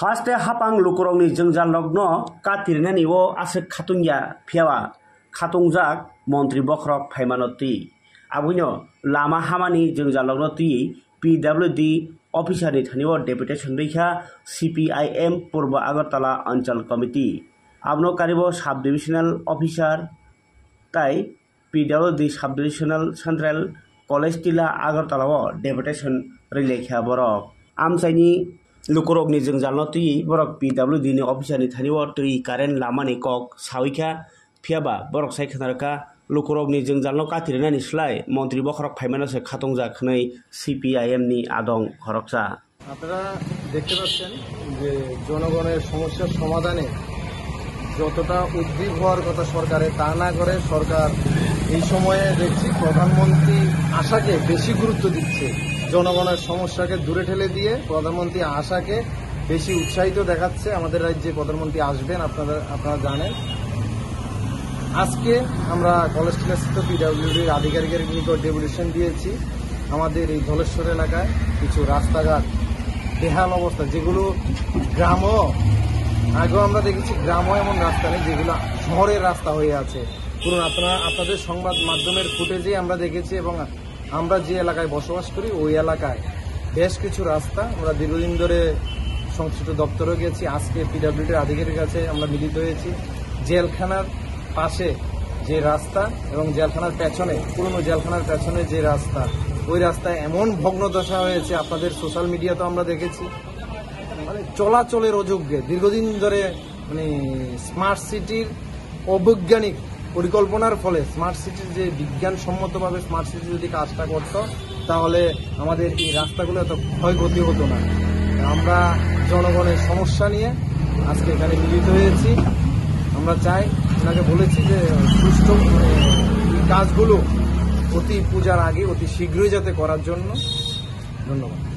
haste hapang lukurongni jengjal logno katirnani o asek khatungya phiawa khatungjak montri bokrok phaimanoti abuino lama hamani jengjal logno ti PWD officer ni thaniwo deputation reikha CPIM Purbo Agartala Anchal Committee abno karibo sub divisional officer tai PWD sub divisional central college tila Agartala o deputation reilekha borok amsaini lukurokni jengjal tui borok PWD ni officer ni thaniwo tui current lamani kok sawika phiaba borok saikhanarka lukurokni jengjal katirnani slai মন্ত্রী বখরক ফাইমানসে খাতংজা খनै CPIM ni adong খরকসা আপনারা দেখতে পাচ্ছেন যে জনগণের সমস্যার সমাধানে যতটা উদ্যোগ হওয়ার কথা সরকারে তা না করে সরকার এই সময়ে দেখছি প্রধানমন্ত্রী আশাকে বেশি গুরুত্ব দিচ্ছে জনগণের সমস্যাকে দূরে ঠেলে দিয়ে প্রধানমন্ত্রী আশাকে বেশি উৎসাহিত দেখাচ্ছে আমাদের রাজ্যে প্রধানমন্ত্রী আসবেন আপনারা জানেন আজকে আমরা কলেজ স্থিত PWDর আধিকারিকের নিকট ডেপুটেশন দিয়েছি আমাদের এই ধলেশ্বর এলাকায় কিছু রাস্তাঘাট বেহাল অবস্থা যেগুলো গ্রামও আগেও আমরা দেখেছি গ্রামও এমন রাস্তা নেই যেগুলো শহরের রাস্তা হয়ে আছে পুরো আপনাদের সংবাদ মাধ্যমের ফুটেজে আমরা দেখেছি এবং আমরা যে এলাকায় বসবাস করি ওই এলাকায় বেশ কিছু রাস্তা আমরা দীর্ঘদিন ধরে সংশ্লিষ্ট দপ্তরে গেছি আজকে PWDর আধিকারিকের কাছে আমরা মিলিত হয়েছি জেলখানার পাশে যে রাস্তা এবং জেলখানার পেছনে পুরনো জেলখানার পেছনে যে রাস্তা ওই রাস্তায় এমন ভগ্নদশা হয়েছে আপনাদের সোশ্যাল মিডিয়াতে আমরা দেখেছি মানে চলাচলের অযোগ্যে দীর্ঘদিন ধরে মানে স্মার্ট সিটির অবৈজ্ঞানিক পরিকল্পনার ফলে স্মার্ট সিটির যে বিজ্ঞানসম্মতভাবে স্মার্ট সিটি যদি কাজটা করত তাহলে আমাদের এই রাস্তাগুলো এত ক্ষয়ক্ষতি হতো না আমরা জনগণের সমস্যা নিয়ে আজকে এখানে মিলিত হয়েছি আমরা চাই ওনাকে বলেছি যে সুষ্ঠু কাজগুলো অতি পূজার আগে অতি শীঘ্রই যাতে করার জন্য ধন্যবাদ।